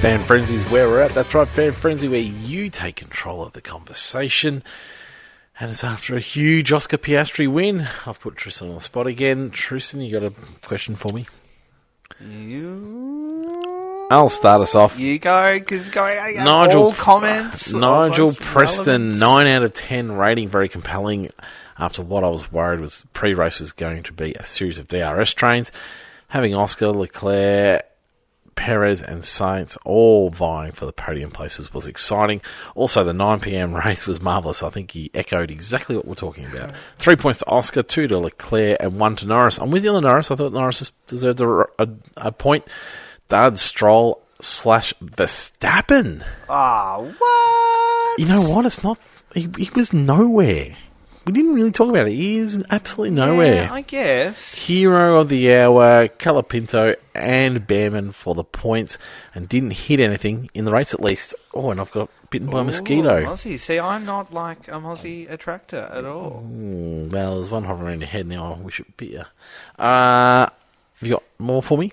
Fan Frenzy is where we're at. That's right, Fan Frenzy, where you take control of the conversation. And it's after a huge Oscar Piastri win. I've put Tristan on the spot again. Tristan, you got a question for me? I'll start us off. You go, because Nigel, all comments. Nigel Preston, 9 out of 10 rating, very compelling. After what I was worried was pre-race was going to be a series of DRS trains. Having Oscar, Leclerc, Perez and Sainz all vying for the podium places was exciting. Also, the 9 p.m. race was marvellous. I think he echoed exactly what we're talking about. 3 points to Oscar, 2 to Leclerc, and 1 to Norris. I'm with you on the Norris. I thought Norris deserved a point. Dad, Stroll / Verstappen. What? You know what? It's not. He was nowhere. We didn't really talk about it. He is absolutely nowhere. Yeah, I guess. Hero of the hour, Colapinto and Behrman for the points, and didn't hit anything in the race at least. Oh, and I've got bitten by a mosquito. Aussie. See, I'm not like an Aussie attractor at all. Well, there's one hovering around your head now. I wish it bit you. Have you got more for me?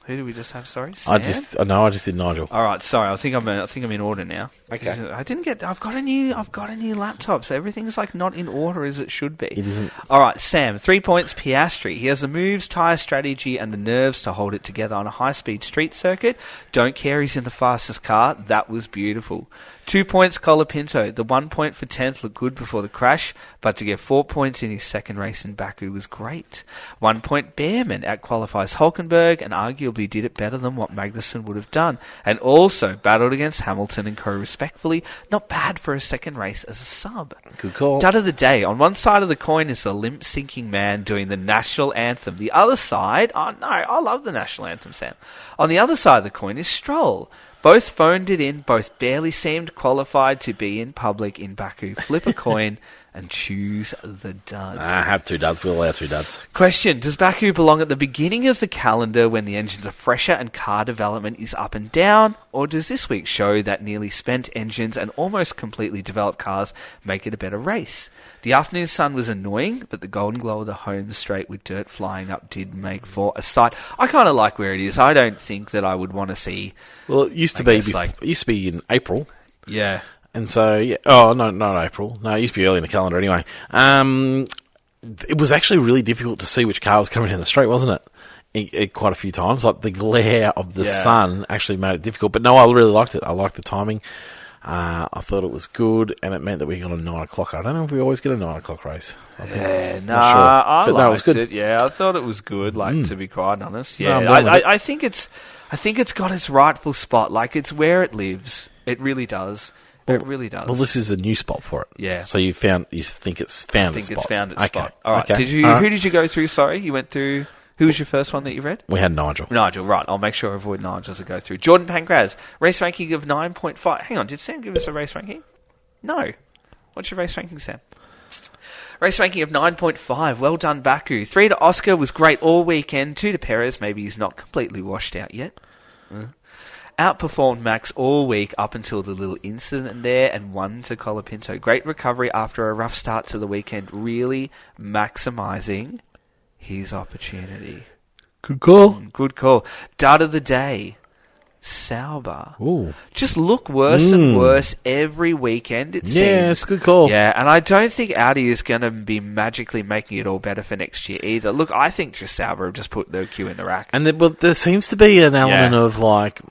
Who did we just have? Sorry, Sam? I just did Nigel. All right, sorry. I think I'm in order now. Okay. I didn't get. I've got a new laptop, so everything's like not in order as it should be. It isn't. All right, Sam. 3 points. Piastri. He has the moves, tyre strategy, and the nerves to hold it together on a high-speed street circuit. Don't care. He's in the fastest car. That was beautiful. 2 points, Colapinto. The 1 point for 10th looked good before the crash, but to get 4 points in his second race in Baku was great. 1 point, Behrman outqualifies Hulkenberg and arguably did it better than what Magnussen would have done, and also battled against Hamilton and Co. respectfully. Not bad for a second race as a sub. Good call. Dud of the day. On one side of the coin is the limp-sinking man doing the national anthem. The other side, oh no, I love the national anthem, Sam. On the other side of the coin is Stroll. Both phoned it in, both barely seemed qualified to be in public in Baku. Flip a coin and choose the dud. I have 2 duds. We'll allow 2 duds. Question. Does Baku belong at the beginning of the calendar when the engines are fresher and car development is up and down? Or does this week show that nearly spent engines and almost completely developed cars make it a better race? The afternoon sun was annoying, but the golden glow of the home straight with dirt flying up did make for a sight. I kind of like where it is. I don't think that I would want to see... Well, it used to be in April. Yeah. And so, yeah. Oh, no, not April. No, it used to be early in the calendar anyway. It was actually really difficult to see which car was coming down the straight, wasn't it? Quite a few times. Like, the glare of the sun actually made it difficult. But no, I really liked it. I liked the timing. I thought it was good, and it meant that we got a 9 o'clock. I don't know if we always get a 9 o'clock race. I liked it. Yeah, I thought it was good. To be quite honest, yeah, No, I think it's got its rightful spot. Like, it's where it lives. It really does. It really does. Well, this is a new spot for it. Yeah. So you think it's found its spot. It's found its okay. spot. All right. Okay. Who did you go through? Sorry, you went through. Who was your first one that you read? We had Nigel. Nigel, right. I'll make sure I avoid Nigel to go through. Jordan Pankraz, race ranking of 9.5. Hang on, did Sam give us a race ranking? No. What's your race ranking, Sam? Race ranking of 9.5. Well done, Baku. 3 to Oscar was great all weekend. 2 to Perez. Maybe he's not completely washed out yet. Outperformed Max all week up until the little incident there, and 1 to Colapinto. Great recovery after a rough start to the weekend. Really maximising his opportunity. Good call. Good call. Dud of the day. Sauber. Ooh. Just look worse and worse every weekend, it seems. Yeah, it's a good call. Yeah, and I don't think Audi is going to be magically making it all better for next year either. Look, I think just Sauber have just put their queue in the rack. And there seems to be an element of, like,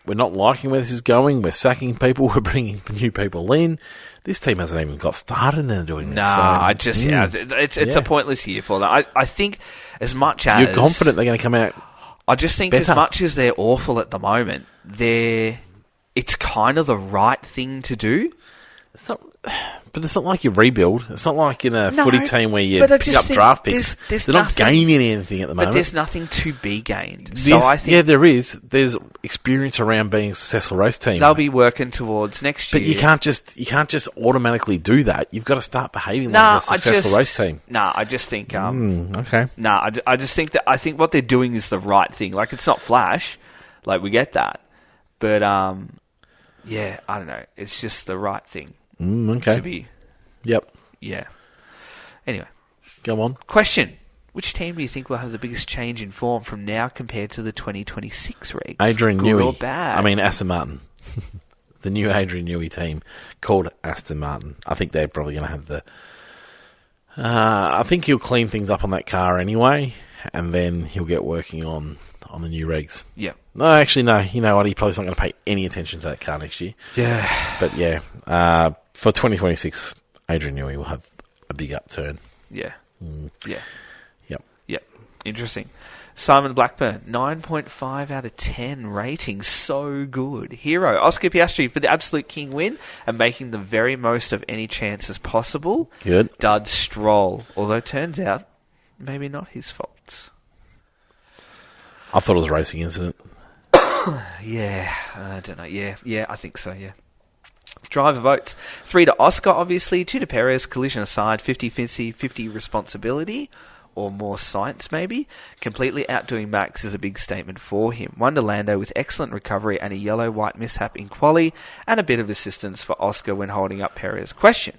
we're not liking where this is going, we're sacking people, we're bringing new people in. This team hasn't even got started and they're doing this. It's a pointless year for them. I think as much as... You're confident they're going to come out I just think better. As much as they're awful at the moment, it's kind of the right thing to do. But it's not like you rebuild. It's not like in a footy team where you pick up draft picks. They're not gaining anything at the moment. But there's nothing to be gained. There is. There's experience around being a successful race team. They'll be working towards next year. But you can't just automatically do that. You've got to start behaving like a successful race team. I just think... okay. I just think that... I think what they're doing is the right thing. Like, it's not flash. Like, we get that. But, yeah, I don't know. It's just the right thing. Okay. To be... Yep. Yeah. Anyway. Go on. Question. Which team do you think will have the biggest change in form from now compared to the 2026 regs? Adrian Good Newey. or bad? I mean, Aston Martin. The new Adrian Newey team called Aston Martin. I think they're probably going to have the... I think he'll clean things up on that car anyway, and then he'll get working on the new regs. Yeah. No, actually, no. You know what? He probably's not going to pay any attention to that car next year. Yeah. But yeah, for 2026, Adrian Newey will have a big upturn. Yeah. Yeah. Yep. Yep. Interesting. Simon Blackburn, 9.5 out of 10 rating. So good. Hero, Oscar Piastri for the absolute king win and making the very most of any chances possible. Good. Dud Stroll, although turns out maybe not his fault. I thought it was a racing incident. Yeah, I don't know. Yeah, I think so, yeah. Driver votes. 3 to Oscar, obviously. 2 to Perez, collision aside, 50-50 responsibility. Or more science, maybe. Completely outdoing Max is a big statement for him. 1 to Lando with excellent recovery and a yellow-white mishap in quali, and a bit of assistance for Oscar when holding up Perez. Question: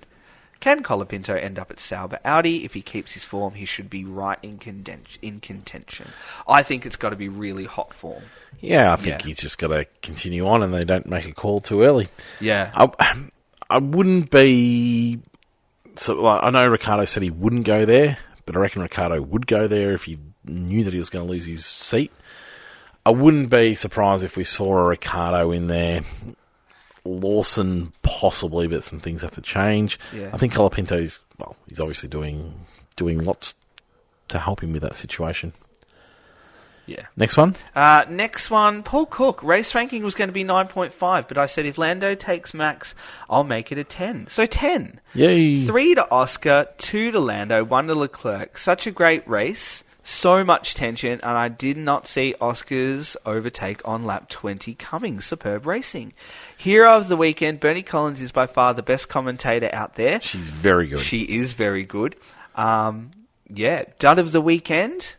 can Colapinto end up at Sauber Audi? If he keeps his form, he should be right in contention. I think it's got to be really hot form. Yeah, I think he's just got to continue on, and they don't make a call too early. Yeah. I wouldn't be... So, I know Ricciardo said he wouldn't go there, but I reckon Ricciardo would go there if he knew that he was going to lose his seat. I wouldn't be surprised if we saw a Ricciardo in there. Lawson, possibly, but some things have to change. Yeah. I think Colapinto's, he's obviously doing lots to help him with that situation. Yeah. Next one? Next one, Paul Cook. Race ranking was going to be 9.5, but I said if Lando takes Max, I'll make it a 10. So 10. Yay. 3 to Oscar, 2 to Lando, 1 to Leclerc. Such a great race. So much tension, and I did not see Oscar's overtake on lap 20 coming. Superb racing. Hero of the weekend, Bernie Collins is by far the best commentator out there. She's very good. She is very good. Dud of the weekend,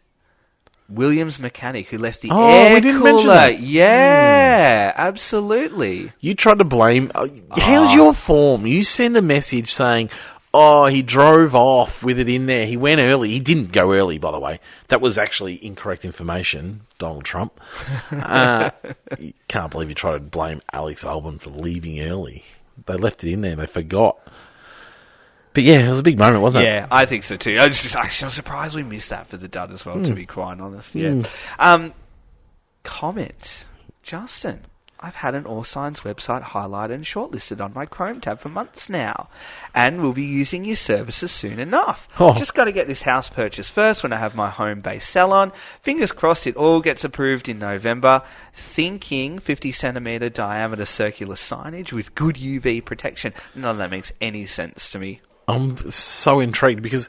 Williams mechanic who left the air cooler. Yeah, absolutely. You tried to blame... how's your form? You send a message saying... Oh, he drove off with it in there. He went early. He didn't go early, by the way. That was actually incorrect information, Donald Trump. You can't believe you tried to blame Alex Albon for leaving early. They left it in there. They forgot. But yeah, it was a big moment, wasn't it? Yeah, I think so too. I was surprised we missed that for the dud as well, to be quite honest. Yeah. Comment. Justin. I've had an All Signs website highlighted and shortlisted on my Chrome tab for months now, and will be using your services soon enough. Just got to get this house purchased first when I have my home-based salon. Fingers crossed it all gets approved in November. Thinking 50-centimetre diameter circular signage with good UV protection. None of that makes any sense to me. I'm so intrigued because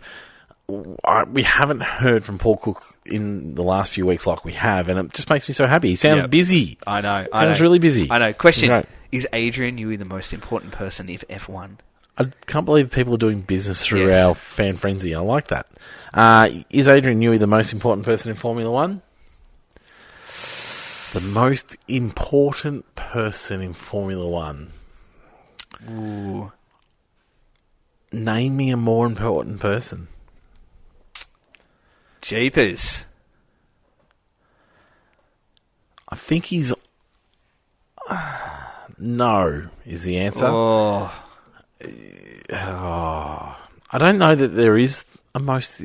we haven't heard from Paul Cook in the last few weeks like we have, and it just makes me so happy. He sounds busy. I know. Sounds really busy. I know. Question, is Adrian Newey the most important person in F1? I can't believe people are doing business through our fan frenzy. I like that. Is Adrian Newey the most important person in Formula One? The most important person in Formula One? Ooh. Name me a more important person. Jeepers. I think he's... no, is the answer. Oh. I don't know that there is a most...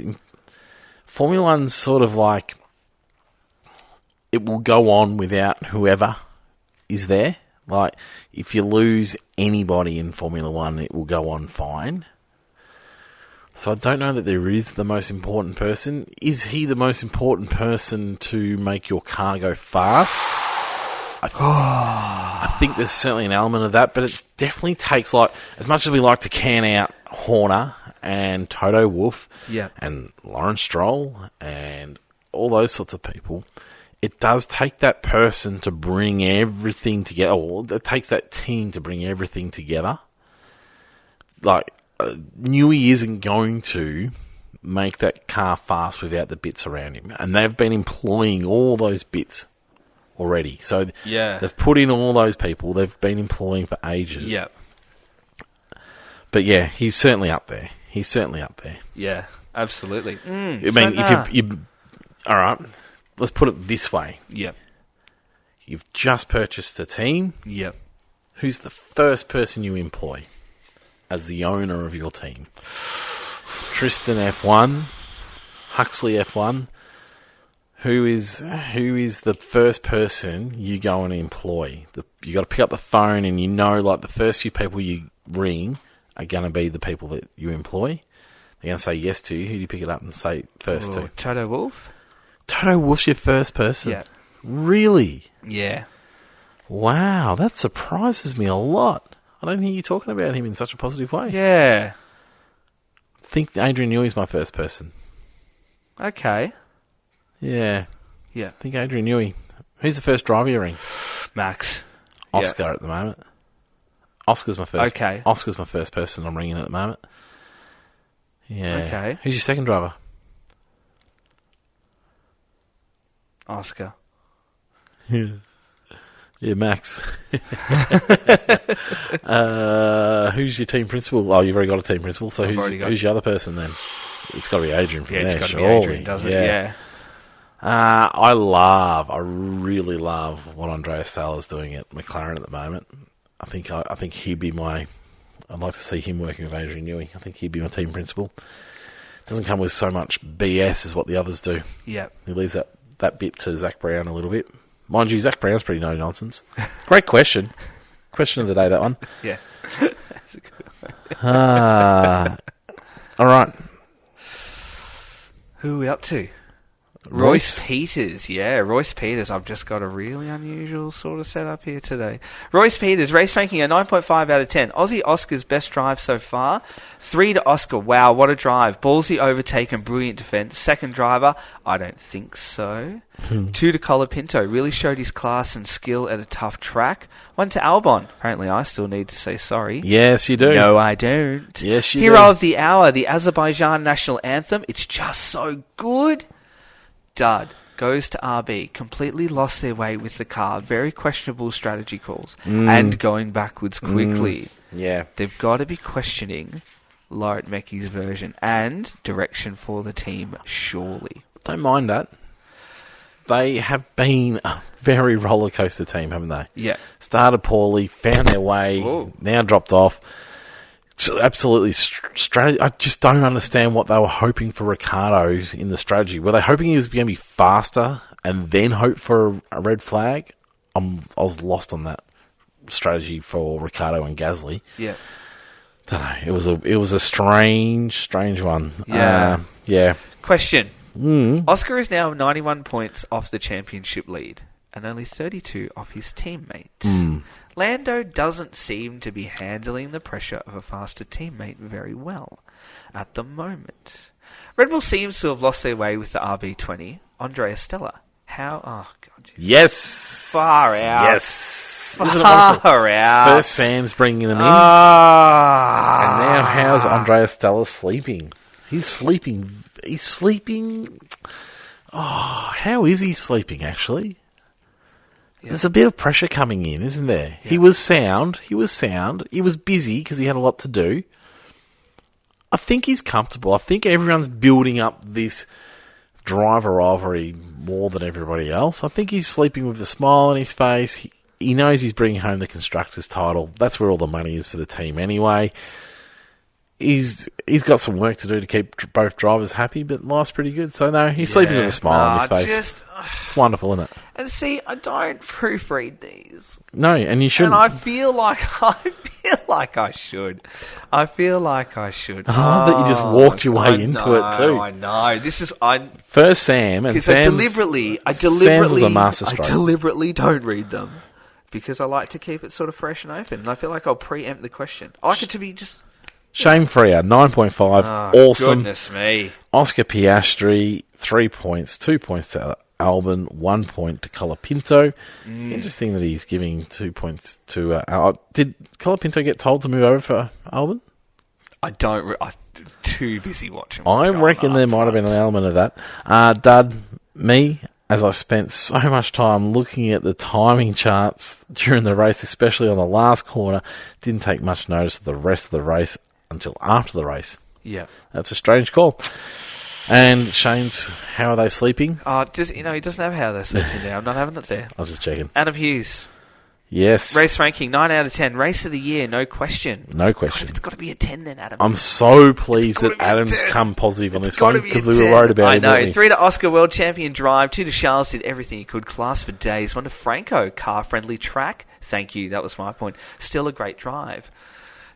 Formula One's sort of like... It will go on without whoever is there. Like, if you lose anybody in Formula One, it will go on fine. So I don't know that there is the most important person. Is he the most important person to make your car go fast? I think there's certainly an element of that, but it definitely takes, like, as much as we like to can out Horner and Toto Wolff and Lawrence Stroll and all those sorts of people, it does take that person to bring everything together. Or it takes that team to bring everything together. Like, Newey isn't going to make that car fast without the bits around him. And they've been employing all those bits already. So they've put in all those people they've been employing for ages. Yeah. But yeah, he's certainly up there. Yeah. Absolutely. I mean, if you... All right, let's put it this way. Yep. You've just purchased a team. Yep. Who's the first person you employ as the owner of your team? Tristan F1, Huxley F1. Who is the first person you go and employ? You got to pick up the phone, and you know, like, the first few people you ring are going to be the people that you employ. They're going to say yes to you. Who do you pick it up and say first to? Toto Wolff. Toto Wolff's your first person? Yeah. Really? Yeah. Wow, that surprises me a lot. I don't hear you talking about him in such a positive way. Yeah. I think Adrian Newey's my first person. Okay. Yeah. Yeah. I think Adrian Newey. Who's the first driver you ring? Max. Oscar at the moment. Oscar's my first. Okay. Oscar's my first person I'm ringing at the moment. Yeah. Okay. Who's your second driver? Oscar. Yeah. Yeah, Max. Who's your team principal? Oh, you've already got a team principal. So who's your other person then? It's got to be Adrian from there, it's got to surely. be Adrian, doesn't it? Yeah. I really love what Andreas Stahler's doing at McLaren at the moment. I think he'd be I'd like to see him working with Adrian Newey. I think he'd be my team principal. Doesn't come with so much BS as what the others do. Yeah. He leaves that bit to Zach Brown a little bit. Mind you, Zach Brown's pretty no-nonsense. Great question. Question of the day, that one. Yeah. That's a good one. All right. Who are we up to? Royce Peters, yeah, Royce Peters. I've just got a really unusual sort of setup here today. Royce Peters, race ranking a 9.5 out of 10. Aussie Oscar's best drive so far. 3 to Oscar, wow, what a drive. Ballsy overtake and brilliant defence. Second driver, I don't think so. 2 to Colapinto, really showed his class and skill at a tough track. 1 to Albon, apparently I still need to say sorry. Yes, you do. No, I don't. Yes, you Hero do. of the hour, the Azerbaijan national anthem. It's just so good. Dud goes to RB, completely lost their way with the car, very questionable strategy calls, and going backwards quickly. Yeah. They've got to be questioning Laurent Mecky's version and direction for the team, surely. Don't mind that. They have been a very roller coaster team, haven't they? Yeah. Started poorly, found their way, now dropped off. Absolutely, strategy. I just don't understand what they were hoping for Ricciardo in the strategy. Were they hoping he was going to be faster and then hope for a red flag? I was lost on that strategy for Ricciardo and Gasly. Yeah. Don't know. It was a strange one. Yeah. Yeah. Question. Oscar is now 91 points off the championship lead and only 32 off his teammates. Lando doesn't seem to be handling the pressure of a faster teammate very well at the moment. Red Bull seems to have lost their way with the RB20. Andrea Stella. How? Oh, God. Yes. Far out. Yes. Far out. First Sam's bringing them in. And now how's Andrea Stella sleeping? He's sleeping. Oh, how is he sleeping, actually? There's a bit of pressure coming in, isn't there? Yeah. He was sound. He was busy because he had a lot to do. I think he's comfortable. I think everyone's building up this driver rivalry more than everybody else. I think he's sleeping with a smile on his face. He knows he's bringing home the Constructors' title. That's where all the money is for the team anyway. He's got some work to do to keep both drivers happy, but life's pretty good. So, no, he's sleeping with a smile on his face. It's wonderful, isn't it? And see, I don't proofread these. No, and you shouldn't. And I feel like I should. I love that you just walked your way into it too. I know. This is first Sam, and Sam's, I deliberately was a masterstroke. I deliberately don't read them because I like to keep it sort of fresh and open. And I feel like I'll preempt the question. I like it to be just. Shame Freer, 9.5. Oh, awesome. Goodness me. Oscar Piastri, 3 points. 2 points to Albon, 1 point to Colapinto. Interesting that he's giving 2 points to did Colapinto get told to move over for Albon? I'm too busy watching. I reckon there might have been an element of that. Dud, me, as I spent so much time looking at the timing charts during the race, especially on the last corner, didn't take much notice of the rest of the race until after the race. Yeah. That's a strange call. And Shane's, how are they sleeping? He doesn't have how they're sleeping there. I'm not having it there. I was just checking. Adam Hughes. Yes. Race ranking, 9 out of 10. Race of the year, no question. No question. It's got to be a 10 then, Adam. I'm so pleased that Adam's come positive on this one because we were worried about him. I know. 3 to Oscar, world champion drive. 2 to Charles, did everything he could. Class for days. 1 to Franco, car-friendly track. Thank you. That was my point. Still a great drive.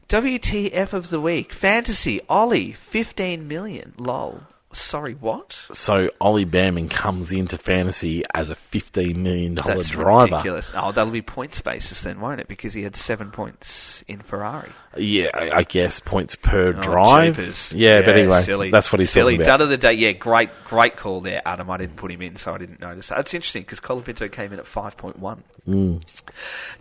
WTF of the week. Fantasy, Ollie, 15 million. Lol. Sorry, what? So Ollie Behrman comes into fantasy as a $15 million That's driver. ridiculous. Oh, that'll be point basis then, won't it? Because he had 7 points in Ferrari. Yeah, I guess points per drive. Jeepers. Yeah, but anyway, silly. that's what he's talking about. Dud of the day, yeah, great call there, Adam. I didn't put him in, so I didn't notice that. That's interesting because Colapinto came in at 5.1.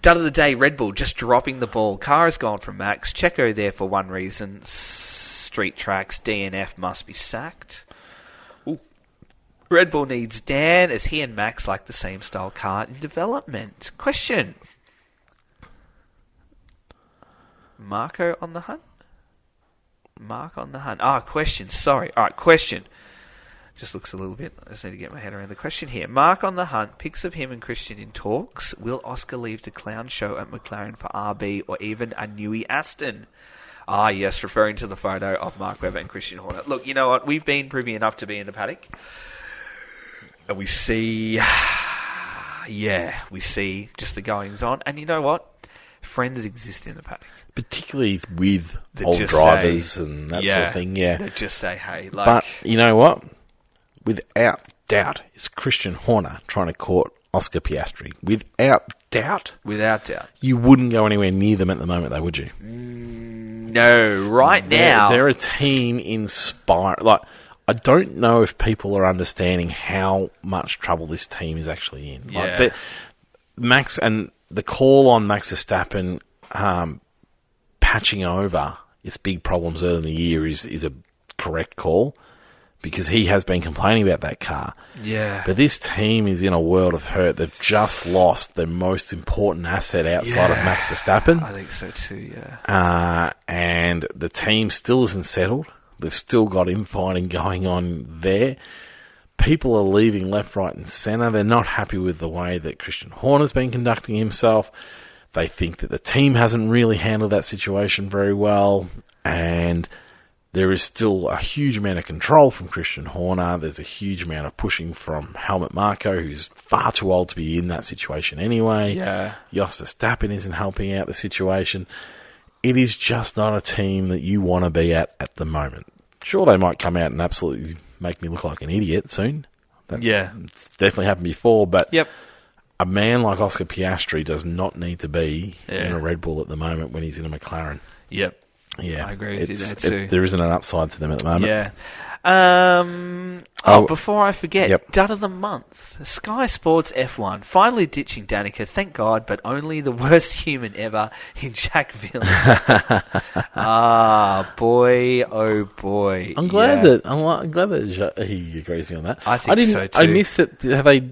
Dud of the day, Red Bull just dropping the ball. Car has gone from Max. Checo there for one reason. Street tracks, DNF must be sacked. Ooh. Red Bull needs Dan as he and Max like the same style car in development. Question. Marco on the hunt? Mark on the hunt. Question. Sorry. All right, question. Just looks a little bit... I just need to get my head around the question here. Mark on the hunt. Pics of him and Christian in talks. Will Oscar leave the clown show at McLaren for RB or even a newie Aston? Yes, referring to the photo of Mark Webber and Christian Horner. Look, you know what? We've been privy enough to be in the paddock. And we see... we see just the goings-on. And you know what? Friends exist in the paddock. Particularly with old drivers and that sort of thing, yeah. They just say, hey, But you know what? Without doubt, is Christian Horner trying to court Oscar Piastri. Without doubt. You wouldn't go anywhere near them at the moment, though, would you? No, now. They're a team inspired. Like, I don't know if people are understanding how much trouble this team is actually in. Yeah. Like, Max and the call on Max Verstappen patching over its big problems early in the year is a correct call because he has been complaining about that car. Yeah. But this team is in a world of hurt. They've just lost their most important asset outside of Max Verstappen. I think so too, yeah. And the team still isn't settled. They've still got infighting going on there. People are leaving left, right and centre. They're not happy with the way that Christian Horner's been conducting himself. They think that the team hasn't really handled that situation very well. And there is still a huge amount of control from Christian Horner. There's a huge amount of pushing from Helmut Marko, who's far too old to be in that situation anyway. Yeah. Jos Verstappen isn't helping out the situation. It is just not a team that you want to be at the moment. Sure, they might come out and absolutely make me look like an idiot soon. It's definitely happened before, but a man like Oscar Piastri does not need to be in a Red Bull at the moment when he's in a McLaren. Yep. Yeah, I agree with you there too. There isn't an upside to them at the moment. Yeah. Before I forget, Dud of the Month. Sky Sports F1. Finally ditching Danica, thank God, but only the worst human ever in Jack Villeneuve. Boy, oh boy. I'm glad that he agrees with me on that. I think so too. I missed it. Have they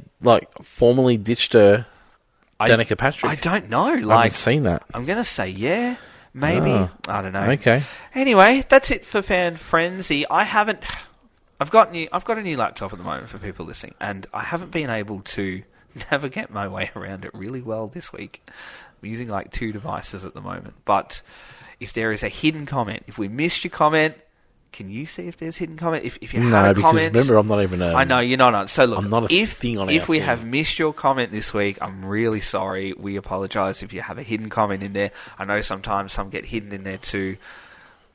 formally ditched Danica Patrick? I don't know. I haven't seen that. I'm going to say yeah. Maybe. I don't know. Okay. Anyway, that's it for Fan Frenzy. I've got a new laptop at the moment for people listening, and I haven't been able to navigate my way around it really well this week. I'm using 2 devices at the moment. But if there is a hidden comment, if we missed your comment, can you see if there's hidden comment? If you have a comment... remember, I'm not even I know, you're not on. So look, I'm not a thing on if we have missed your comment this week, I'm really sorry. We apologise if you have a hidden comment in there. I know sometimes some get hidden in there too.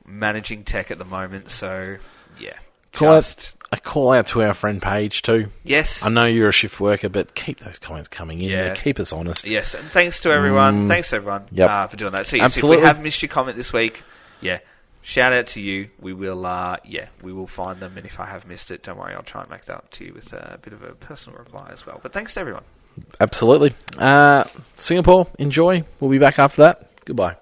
Managing tech at the moment, so yeah. A call out to our friend Paige too. Yes. I know you're a shift worker, but keep those comments coming in. Yeah. Keep us honest. Yes, and thanks to everyone. Thanks everyone for doing that. So yes, if we have missed your comment this week, shout out to you. We will, we will find them, and if I have missed it, don't worry, I'll try and make that up to you with a bit of a personal reply as well. But thanks to everyone. Absolutely. Singapore, enjoy. We'll be back after that. Goodbye.